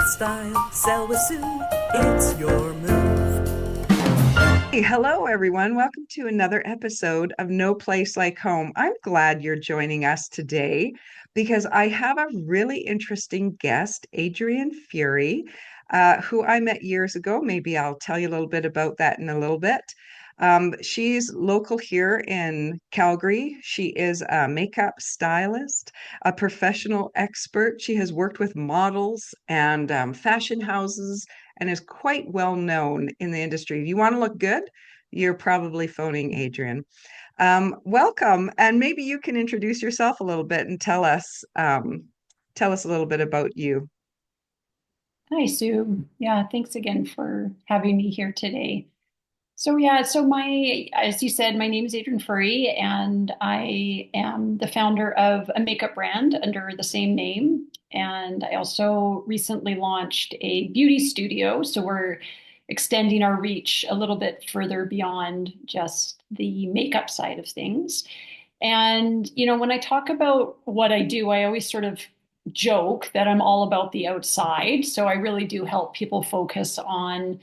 style, sell with Sue. It's your move. Hey, hello, everyone. Welcome to another episode of No Place Like Home. I'm glad you're joining us today because I have a really interesting guest, Adrienne Furrie, who I met years ago. Maybe I'll tell you a little bit about that in a little bit. She's local here in Calgary. She is a makeup stylist, a professional expert. She has worked with models and fashion houses and is quite well known in the industry. If you want to look good, you're probably phoning Adrienne. Welcome, and maybe you can introduce yourself a little bit and tell us a little bit about you. Hi, Sue. Yeah, thanks again for having me here today. So as you said, my name is Adrienne Furrie, and I am the founder of a makeup brand under the same name. And I also recently launched a beauty studio. So we're extending our reach a little bit further beyond just the makeup side of things. And, when I talk about what I do, I always sort of joke that I'm all about the outside. So I really do help people focus on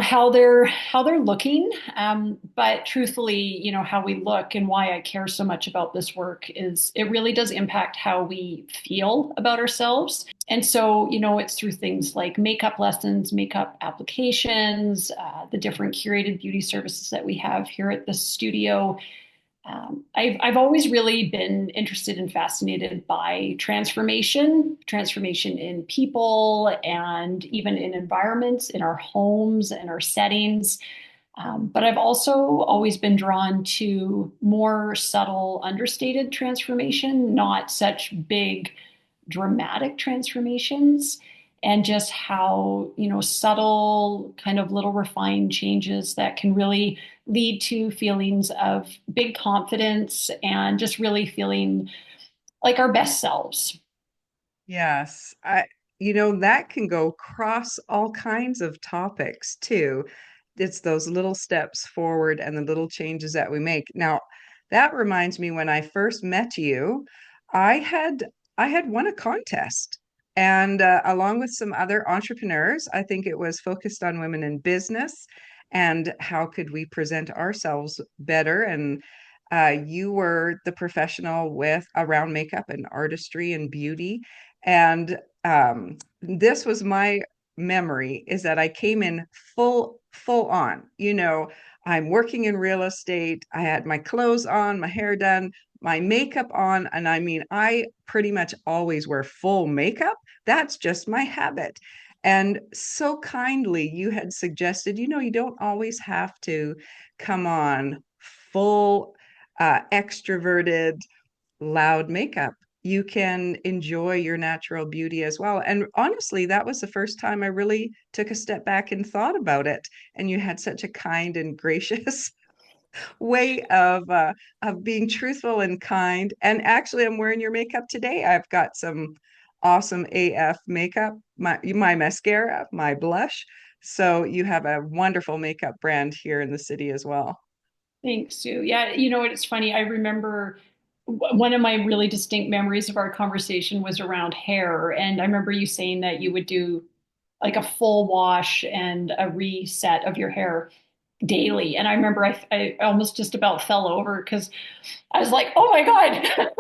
how they're looking, but truthfully, how we look and why I care so much about this work is it really does impact how we feel about ourselves. And so it's through things like makeup lessons, makeup applications, the different curated beauty services that we have here at the studio. I've always really been interested and fascinated by transformation in people and even in environments, in our homes and our settings. But I've also always been drawn to more subtle, understated transformation, not such big, dramatic transformations, and just how, subtle, kind of little refined changes that can really lead to feelings of big confidence and just really feeling like our best selves. Yes, that can go across all kinds of topics too. It's those little steps forward and the little changes that we make. Now, that reminds me when I first met you, I had I had won a contest and along with some other entrepreneurs, I think it was focused on women in business and how could we present ourselves better and you were the professional with around makeup and artistry and beauty. And this was my memory is that I came in full on. I'm working in real estate. I had my clothes on, my hair done, my makeup on. And I mean, I pretty much always wear full makeup. That's just my habit. And so kindly, you had suggested, you don't always have to come on full extroverted, loud makeup. You can enjoy your natural beauty as well. And honestly, that was the first time I really took a step back and thought about it. And you had such a kind and gracious way of being truthful and kind. And actually, I'm wearing your makeup today. I've got some awesome AF makeup, my mascara, my blush. So you have a wonderful makeup brand here in the city as well. Thanks, Sue. Yeah, it's funny. I remember one of my really distinct memories of our conversation was around hair. And I remember you saying that you would do like a full wash and a reset of your hair daily. And I remember I almost just about fell over because I was like, oh my God,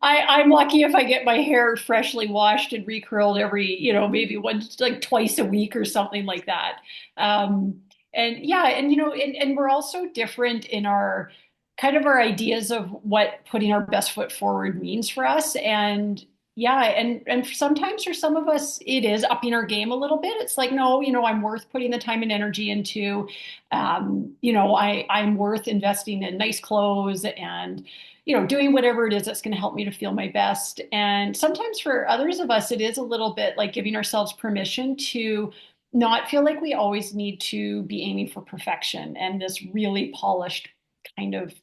I'm lucky if I get my hair freshly washed and recurled every, maybe once, like twice a week or something like that. And yeah, and we're also different in our kind of our ideas of what putting our best foot forward means for us. And yeah, and sometimes for some of us, it is upping our game a little bit. It's like, no, I'm worth putting the time and energy into. I'm worth investing in nice clothes and doing whatever it is that's going to help me to feel my best. And sometimes for others of us, it is a little bit like giving ourselves permission to not feel like we always need to be aiming for perfection and this really polished kind of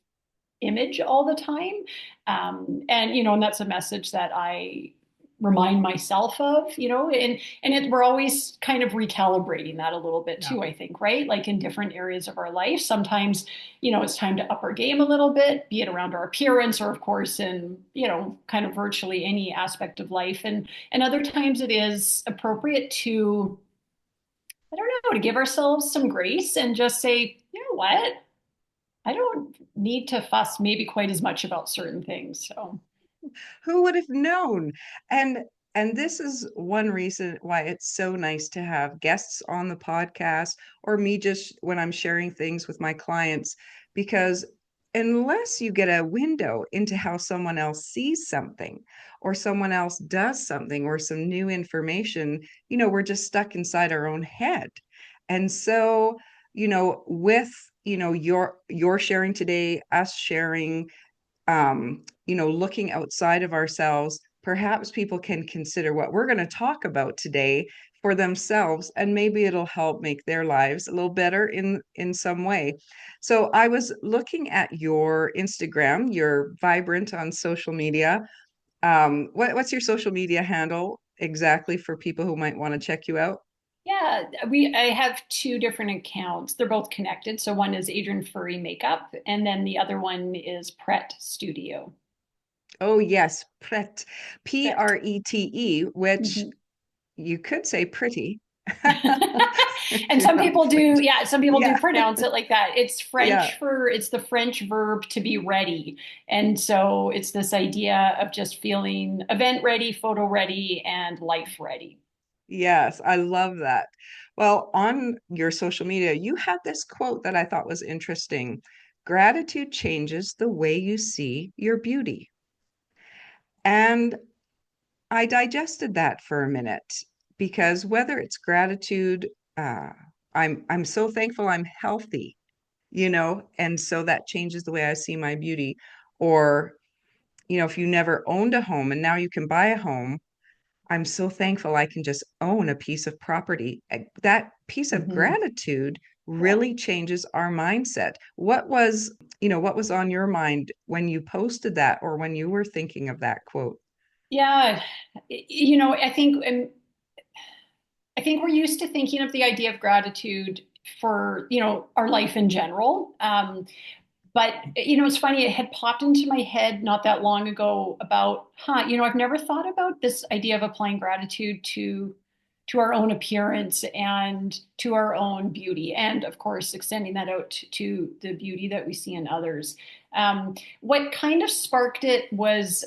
image all the time. And that's a message that I remind myself of, we're always kind of recalibrating that a little bit Yeah. too, I think, right? Like in different areas of our life. Sometimes, it's time to up our game a little bit, be it around our appearance or of course in, kind of virtually any aspect of life. And other times it is appropriate to, I don't know, to give ourselves some grace and just say, you know what? I don't need to fuss maybe quite as much about certain things. So, Who would have known? And and this is one reason why it's so nice to have guests on the podcast or me just when I'm sharing things with my clients, because unless you get a window into how someone else sees something or someone else does something or some new information, we're just stuck inside our own head. And so, with, your sharing today, us sharing, looking outside of ourselves, perhaps people can consider what we're going to talk about today for themselves, and maybe it'll help make their lives a little better in some way. So I was looking at your Instagram. You're vibrant on social media. What's your social media handle exactly for people who might want to check you out? yeah, I have two different accounts. They're both connected. So one is Adrienne Furrie Makeup, and then the other one is Pret Studio. Oh yes, Pret, Pret. Prete, which Mhm. you could say pretty. And You some know, people do, yeah, some people do yeah, pronounce it like that. yeah, It's the French verb to be ready. And so it's this idea of just feeling event ready, photo ready, and life ready. yes, I love that. Well, on your social media, you had this quote that I thought was interesting. Gratitude changes the way you see your beauty. And I digested that for a minute because whether it's gratitude, uh, I'm so thankful I'm healthy, and so that changes the way I see my beauty. Or, if you never owned a home and now you can buy a home, I'm so thankful I can just own a piece of property. That piece of Mhm. gratitude Yeah. really changes our mindset. What was on your mind when you posted that or when you were thinking of that quote? Yeah. I think we're used to thinking of the idea of gratitude for, our life in general. But it's funny, it had popped into my head not that long ago about, I've never thought about this idea of applying gratitude to our own appearance and to our own beauty, and of course, extending that out to the beauty that we see in others. What kind of sparked it was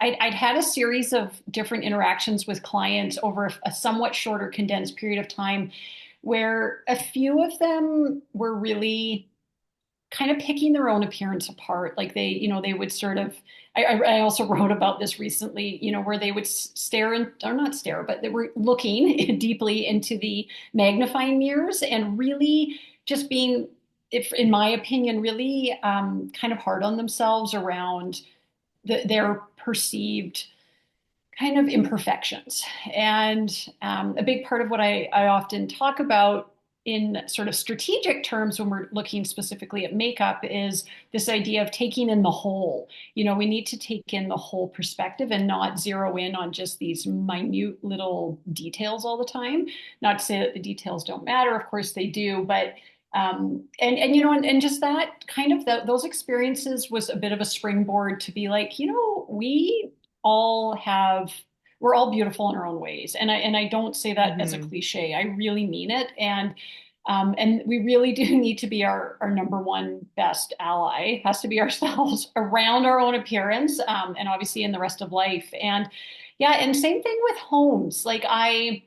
I'd had a series of different interactions with clients over a somewhat shorter, condensed period of time, where a few of them were really kind of picking their own appearance apart. Like they would sort of, I also wrote about this recently, where they would stare and, or not stare, but they were looking deeply into the magnifying mirrors and really just being, if in my opinion, really kind of hard on themselves around their perceived kind of imperfections. And a big part of what I often talk about in sort of strategic terms when we're looking specifically at makeup is this idea of taking in the whole. We need to take in the whole perspective and not zero in on just these minute little details all the time. Not to say that the details don't matter, of course they do, but and just that kind of those experiences was a bit of a springboard to be like, all have we're all beautiful in our own ways, and I don't say that as a Mhm. cliche. I really mean it, and we really do need to be our number one best ally. Has to be ourselves around our own appearance, and obviously in the rest of life. And yeah, and same thing with homes. Like I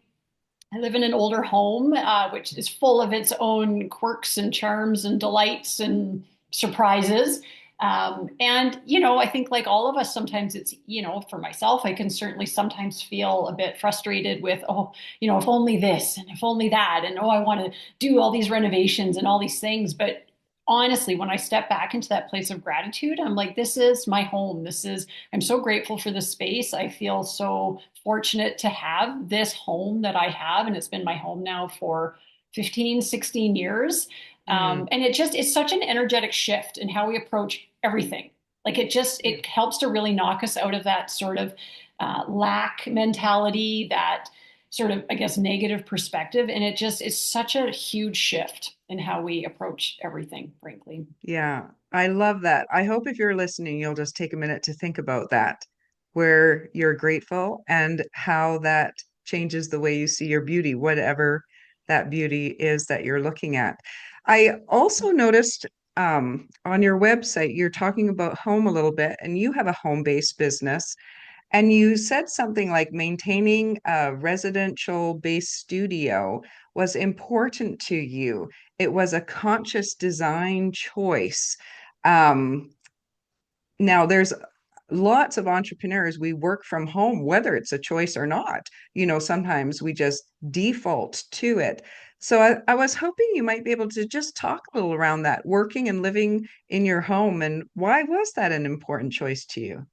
live in an older home, which is full of its own quirks and charms and delights and surprises. And, I think like all of us, sometimes it's, for myself, I can certainly sometimes feel a bit frustrated with, oh, if only this and if only that. And, oh, I want to do all these renovations and all these things. But honestly, when I step back into that place of gratitude, I'm like, this is my home. I'm so grateful for this space. I feel so fortunate to have this home that I have. And it's been my home now for 15, 16 years. Mm. And it's such an energetic shift in how we approach everything. Like Yeah. it helps to really knock us out of that sort of lack mentality, that sort of, I guess, negative perspective. And it just is such a huge shift in how we approach everything, frankly. Yeah, I love that. I hope if you're listening, you'll just take a minute to think about that, where you're grateful and how that changes the way you see your beauty, whatever that beauty is that you're looking at. I also noticed on your website, you're talking about home a little bit, and you have a home-based business. And you said something like maintaining a residential based studio was important to you. It was a conscious design choice. Um, Now, there's lots of entrepreneurs, we work from home, whether it's a choice or not. Sometimes we just default to it. So I was hoping you might be able to just talk a little around that, working and living in your home, and why was that an important choice to you?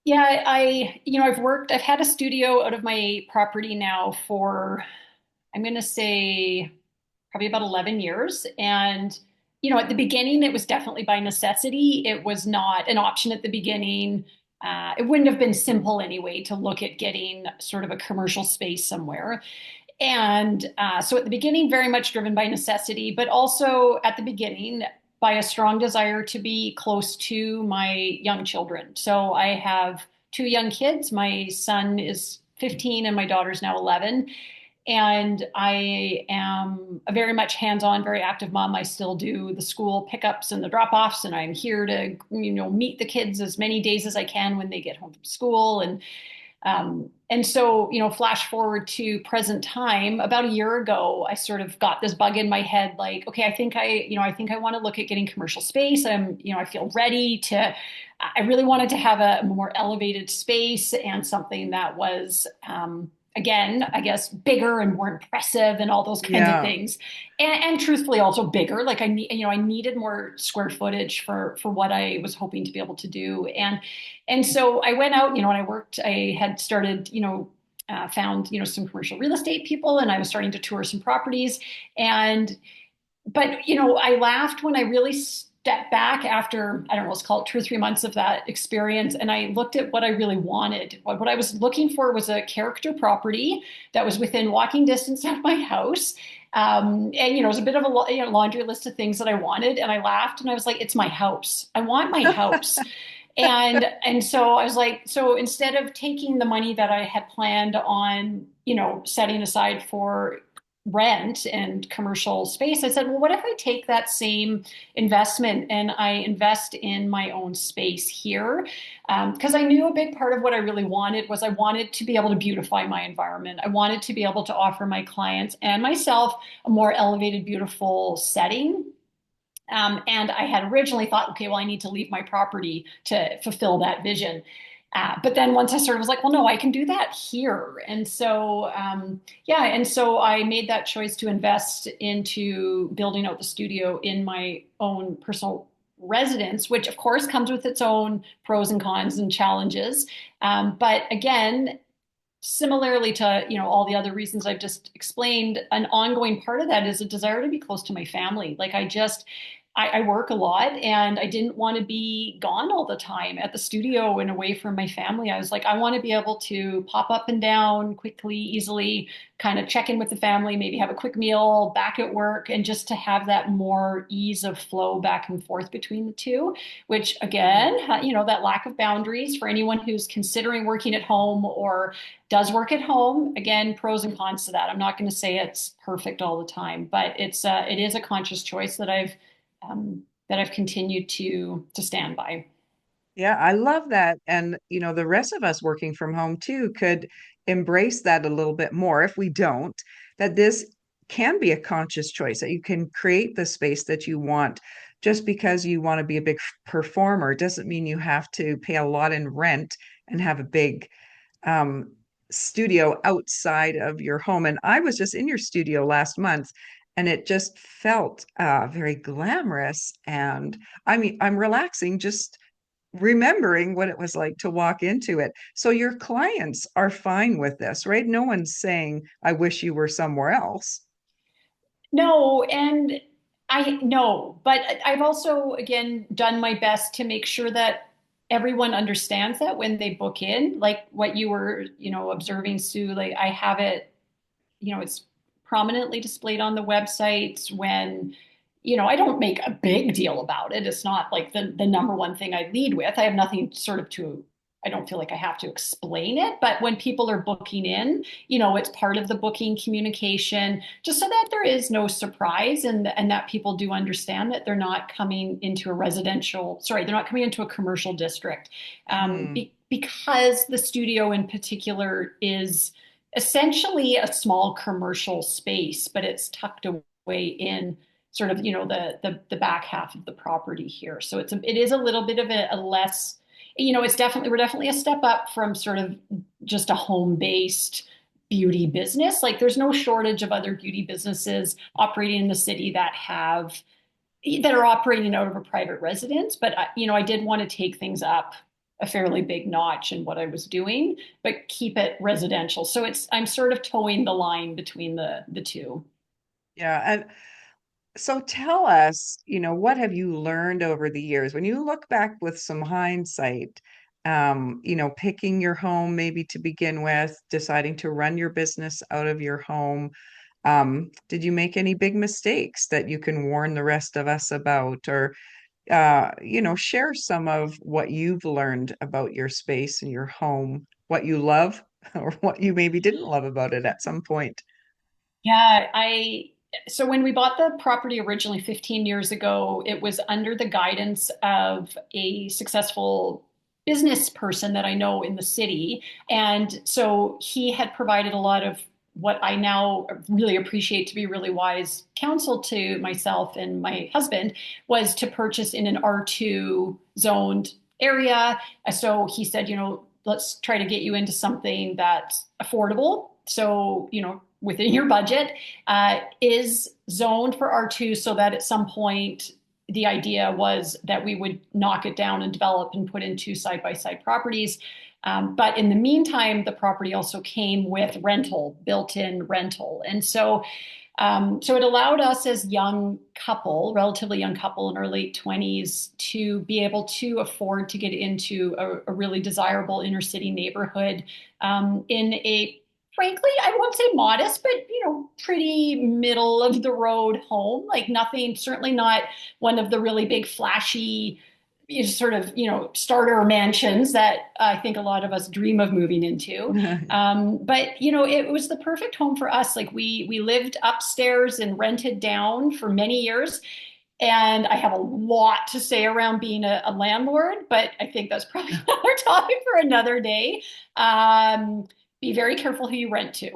Yeah, I've had a studio out of my property now for, I'm going to say, probably about 11 years. And, at the beginning, it was definitely by necessity. It was not an option at the beginning. It wouldn't have been simple anyway to look at getting sort of a commercial space somewhere. And so at the beginning, very much driven by necessity, but also at the beginning by a strong desire to be close to my young children. So I have two young kids. My son is 15 and my daughter's now 11. And I am a very much hands-on, very active mom. I still do the school pickups and the drop-offs, and I'm here to, meet the kids as many days as I can when they get home from school. And so, flash forward to present time, about a year ago, I sort of got this bug in my head, like, okay, I think I want to look at getting commercial space. I feel ready to, I really wanted to have a more elevated space and something that was, again, I guess bigger and more impressive and all those kinds of Yeah. things. And truthfully also bigger. Like I needed more square footage for what I was hoping to be able to do. And so I went out, and I had started, found, some commercial real estate people, and I was starting to tour some properties. But I laughed when I really stepped back after, I don't know, let's call it 2 or 3 months of that experience. And I looked at what I really wanted. What I was looking for was a character property that was within walking distance of my house. And it was a bit of a laundry list of things that I wanted. And I laughed and I was like, it's my house. I want my house. And so I was like, so instead of taking the money that I had planned on, setting aside for rent and commercial space, I said, well, what if I take that same investment and I invest in my own space here? Because I knew a big part of what I really wanted was I wanted to be able to beautify my environment. I wanted to be able to offer my clients and myself a more elevated, beautiful setting. And I had originally thought, okay, well, I need to leave my property to fulfill that vision. But then once I started, I was like, well, no, I can do that here. And so, yeah, and so I made that choice to invest into building out the studio in my own personal residence, which of course comes with its own pros and cons and challenges. But again, similarly to all the other reasons I've just explained, an ongoing part of that is a desire to be close to my family. Like I work a lot and I didn't want to be gone all the time at the studio and away from my family. I was like, I want to be able to pop up and down quickly, easily, kind of check in with the family, maybe have a quick meal back at work, and just to have that more ease of flow back and forth between the two, which again, that lack of boundaries for anyone who's considering working at home or does work at home. Again, pros and cons to that. I'm not going to say it's perfect all the time, but it is a conscious choice that I've continued to stand by. Yeah, I love that. And, the rest of us working from home too could embrace that a little bit more if we don't, that this can be a conscious choice, that you can create the space that you want. Just because you want to be a big performer doesn't mean you have to pay a lot in rent and have a big um, studio outside of your home. And I was just in your studio last month, and it just felt very glamorous. And I mean, I'm relaxing just remembering what it was like to walk into it. So your clients are fine with this, right? No one's saying, I wish you were somewhere else. No, and I know, but I've also again done my best to make sure that everyone understands that when they book in, like what you were, observing, Sue, like I have it, it's prominently displayed on the websites when, I don't make a big deal about it. It's not like the number one thing I lead with. I have nothing sort of to, I don't feel like I have to explain it. But when people are booking in, it's part of the booking communication, just so that there is no surprise and that people do understand that they're not coming into a they're not coming into a commercial district. Mm. Because the studio in particular is essentially a small commercial space, but it's tucked away in sort of the back half of the property here. So it is a little bit of a less, we're definitely a step up from sort of just a home based beauty business. Like there's no shortage of other beauty businesses operating in the city that are operating out of a private residence. But I did want to take things up a fairly big notch in what I was doing, but keep it residential. So I'm sort of towing the line between the two. Yeah. And so tell us, what have you learned over the years when you look back with some hindsight, picking your home maybe to begin with, deciding to run your business out of your home. Did you make any big mistakes that you can warn the rest of us about, or share some of what you've learned about your space and your home, what you love or what you maybe didn't love about it at some point? Yeah, so when we bought the property originally 15 years ago, it was under the guidance of a successful business person that I know in the city. And so he had provided a lot of what I now really appreciate to be really wise counsel to myself and my husband, was to purchase in an R2 zoned area. So he said, let's try to get you into something that's affordable. So, within your budget, is zoned for R2, so that at some point the idea was that we would knock it down and develop and put in two side-by-side properties. But in the meantime, the property also came with rental, built-in rental. And so it allowed us as relatively young couple in our late 20s, to be able to afford to get into a really desirable inner city neighborhood, in a, frankly, I won't say modest, but pretty middle of the road home. Like nothing, certainly not one of the really big flashy sort of starter mansions that I think a lot of us dream of moving into. But it was the perfect home for us. Like we lived upstairs and rented down for many years. And I have a lot to say around being a landlord, but I think that's probably another topic for another day. Be very careful who you rent to.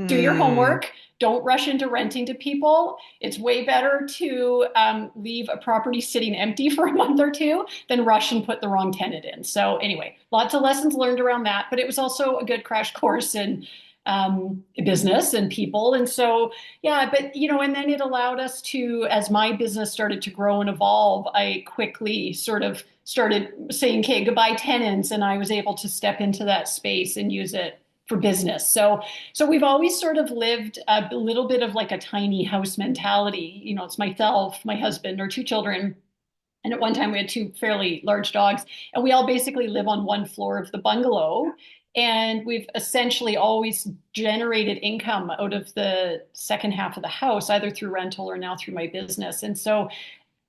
Do your Mm. homework. Don't rush into renting to people. It's way better to leave a property sitting empty for a month or two than rush and put the wrong tenant in. So anyway, lots of lessons learned around that, but it was also a good crash course in business and people. And so, yeah, but and then it allowed us to, as my business started to grow and evolve, I quickly sort of started saying, okay, goodbye tenants. And I was able to step into that space and use it for business. So we've always sort of lived a little bit of like a tiny house mentality. It's myself, my husband, our two children. And at one time we had two fairly large dogs, and we all basically live on one floor of the bungalow. And we've essentially always generated income out of the second half of the house, either through rental or now through my business. And so,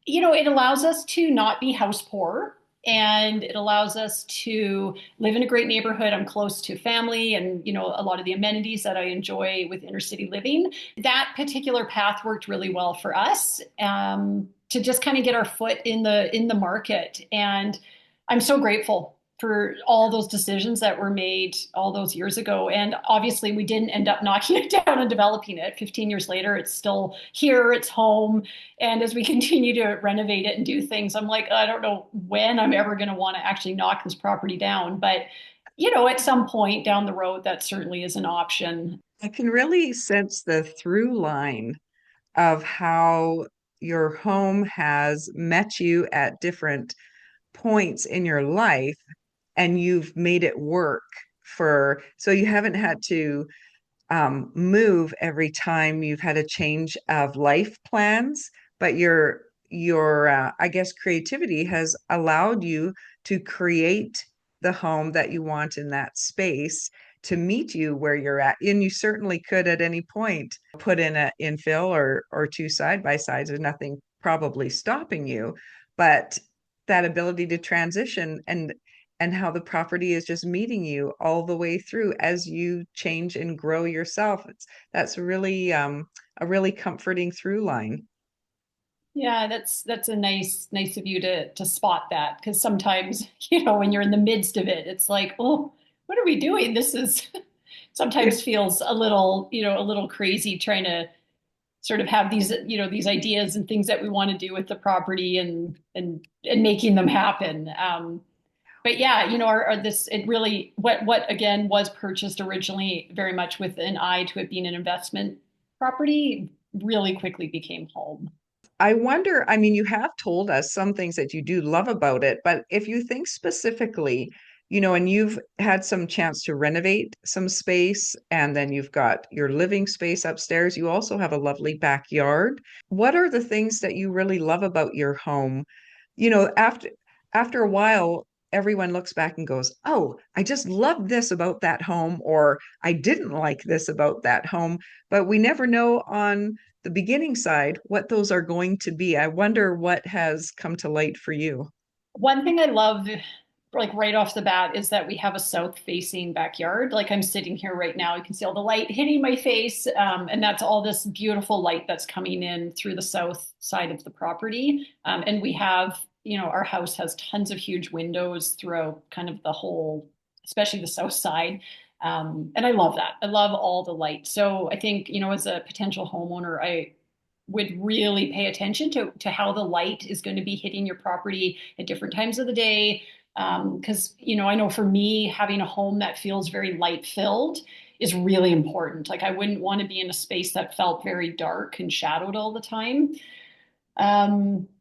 it allows us to not be house poor, and it allows us to live in a great neighborhood. I'm close to family and, a lot of the amenities that I enjoy with inner city living. That particular path worked really well for us, to just kind of get our foot in the market. And I'm so grateful for all those decisions that were made all those years ago. And obviously, we didn't end up knocking it down and developing it. 15 years later, it's still here, it's home. And as we continue to renovate it and do things, I'm like, I don't know when I'm ever going to want to actually knock this property down. But, at some point down the road, that certainly is an option. I can really sense the through line of how your home has met you at different points in your life, and you've made it work so you haven't had to move every time you've had a change of life plans, but your I guess creativity has allowed you to create the home that you want in that space to meet you where you're at. And you certainly could at any point put in an infill or two side by sides. There's nothing probably stopping you, but that ability to transition and how the property is just meeting you all the way through as you change and grow yourself. That's really a really comforting through line. Yeah, that's a nice of you to spot that, because sometimes, you know, when you're in the midst of it, it's like, oh, what are we doing? This is sometimes feels a little, you know, a little crazy trying to sort of have these, you know, these ideas and things that we want to do with the property and making them happen. But yeah, you know, this it really what again was purchased originally very much with an eye to it being an investment property really quickly became home. I wonder, I mean, you have told us some things that you do love about it, but if you think specifically, and you've had some chance to renovate some space, and then you've got your living space upstairs, you also have a lovely backyard. What are the things that you really love about your home? After a while, everyone looks back and goes, "Oh, I just love this about that home," or "I didn't like this about that home." But we never know on the beginning side what those are going to be. I wonder what has come to light for you. One thing I love, like right off the bat, is that we have a south facing backyard. Like I'm sitting here right now, you can see all the light hitting my face. And that's all this beautiful light that's coming in through the south side of the property. And we have, you know, our house has tons of huge windows throughout kind of the whole, especially the south side. And I love that. I love all the light. So I think, you know, as a potential homeowner, I would really pay attention to how the light is going to be hitting your property at different times of the day. Because, you know, I know for me, having a home that feels very light filled is really important. Like I wouldn't want to be in a space that felt very dark and shadowed all the time.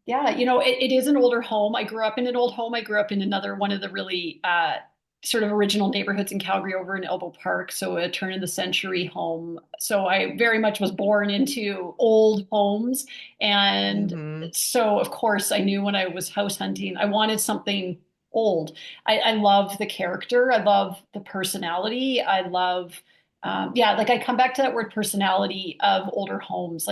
Yeah, you know, it is an older home. I grew up in an old home. I grew up in another one of the really sort of original neighborhoods in Calgary over in Elbow Park. So a turn of the century home. So I very much was born into old homes. And Hmm. so, of course, I knew when I was house hunting, I wanted something old. I love the character. I love the personality. I love, yeah, like I come back to that word personality of older homes.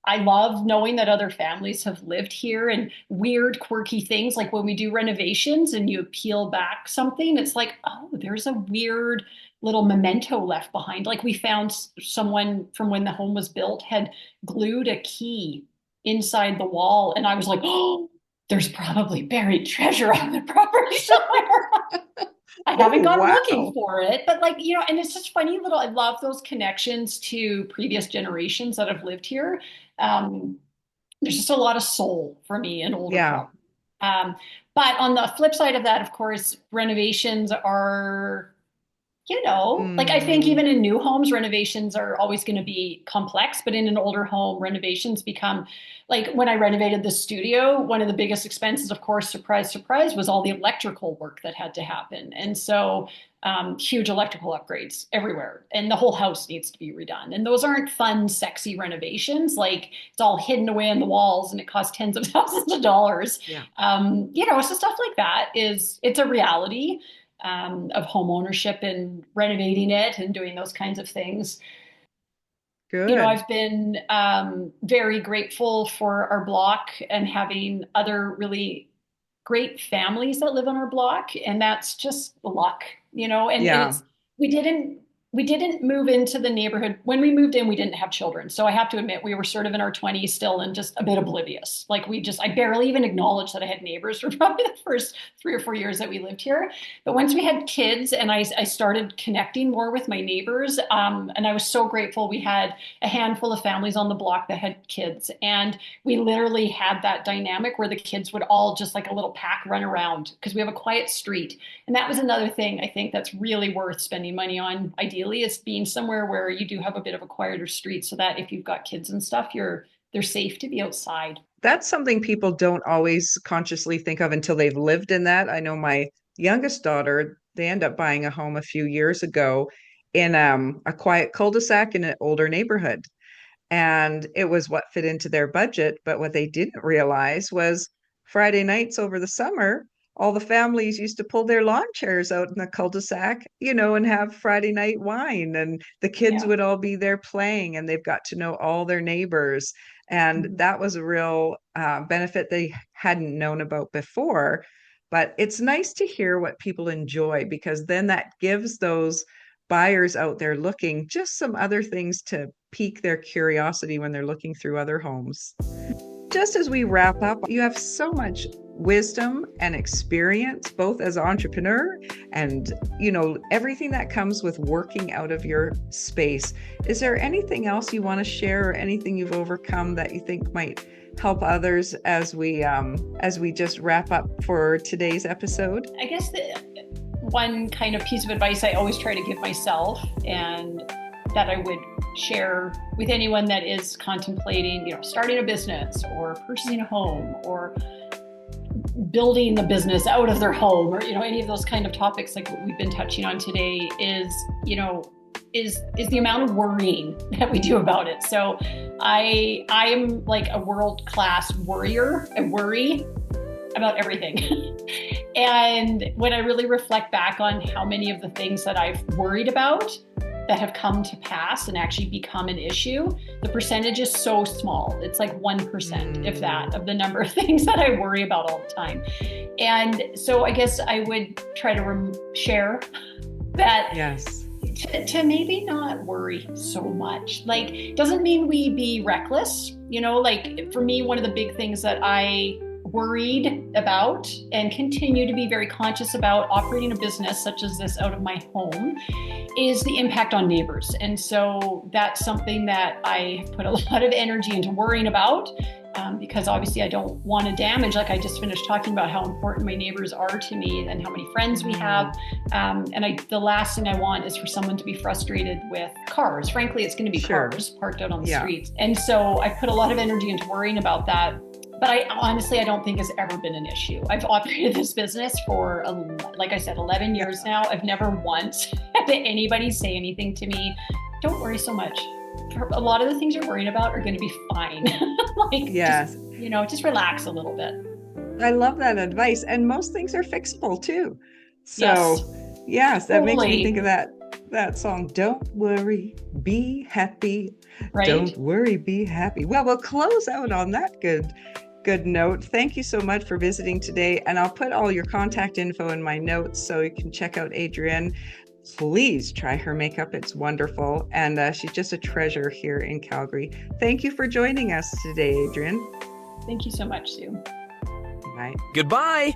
I love knowing that other families have lived here and weird, quirky things. Like when we do renovations and you peel back something, it's like, oh, there's a weird little memento left behind. Like we found someone from when the home was built had glued a key inside the wall. And I was like, oh, there's probably buried treasure on the property somewhere. I haven't Oh, gone looking wow. for it, but like, you know, and it's just funny little, I love those connections to previous generations that have lived here. Um, there's just a lot of soul for me in older Yeah. property. Um, but on the flip side of that, of course, renovations are, you know, like I think Mm, even in new homes, renovations are always going to be complex, but in an older home, renovations become like when I renovated the studio, one of the biggest expenses, of course, surprise, surprise, was all the electrical work that had to happen. And so huge electrical upgrades everywhere, and the whole house needs to be redone. And those aren't fun, sexy renovations. Like it's all hidden away in the walls, and it costs tens of thousands of dollars. yeah. You know, so stuff like that it's a reality of home ownership and renovating it and doing those kinds of things. You know, Good. I've been very grateful for our block and having other really great families that live on our block, and that's just luck, you know. And Yeah. it's we didn't we didn't move into the neighborhood. When we moved in, we didn't have children, so I have to admit we were sort of in our 20s still and just a bit oblivious. Like I barely even acknowledged that I had neighbors for probably the first 3 or 4 years that we lived here. But once we had kids and I started connecting more with my neighbors, and I was so grateful. We had a handful of families on the block that had kids, and we literally had that dynamic where the kids would all just like a little pack run around because we have a quiet street. And that was another thing I think that's really worth spending money on. Ideally, is being somewhere where you do have a bit of a quieter street so that if you've got kids and stuff, they're safe to be outside. That's something people don't always consciously think of until they've lived in that. I know my youngest daughter, they end up buying a home a few years ago in a quiet cul-de-sac in an older neighborhood. and it was what fit into their budget. But what they didn't realize was Friday nights over the summer, all the families used to pull their lawn chairs out in the cul-de-sac, and have Friday night wine, and the kids Yeah. would all be there playing, and they've got to know all their neighbors. And Mhm. that was a real benefit they hadn't known about before. But it's nice to hear what people enjoy, because then that gives those buyers out there looking just some other things to pique their curiosity when they're looking through other homes. Just as we wrap up, you have so much wisdom and experience, both as an entrepreneur and, everything that comes with working out of your space. Is there anything else you want to share, or anything you've overcome that you think might help others as we just wrap up for today's episode? I guess the one kind of piece of advice I always try to give myself, and that I would share with anyone that is contemplating, starting a business or purchasing a home or building the business out of their home, or, any of those kind of topics like what we've been touching on today, is the amount of worrying that we do about it. So I am like a world-class worrier. I worry about everything. And when I really reflect back on how many of the things that I've worried about that have come to pass and actually become an issue, the percentage is so small. It's like 1%, if that, of the number of things that I worry about all the time. And so I guess I would try to share that. Yes. To maybe not worry so much. Like, doesn't mean we be reckless. Like for me, one of the big things that I worried about and continue to be very conscious about operating a business such as this out of my home is the impact on neighbors. And so that's something that I have put a lot of energy into worrying about, because obviously I don't want to damage, like I just finished talking about how important my neighbors are to me and how many friends we have. The last thing I want is for someone to be frustrated with cars. Frankly, it's going to be cars parked out on the streets. And so I put a lot of energy into worrying about that. But I don't think has ever been an issue. I've operated this business for, like I said, 11 years now. I've never once had anybody say anything to me, don't worry so much. A lot of the things you're worrying about are going to be fine. Yes. Just relax a little bit. I love that advice. And most things are fixable too. So yes, that totally. makes me think of that song, Don't Worry, Be Happy. Right? Don't worry, be happy. Well, we'll close out on that good note. Thank you so much for visiting today. And I'll put all your contact info in my notes so you can check out Adrienne. Please try her makeup. It's wonderful. And she's just a treasure here in Calgary. Thank you for joining us today, Adrienne. Thank you so much, Sue. Bye. Goodbye.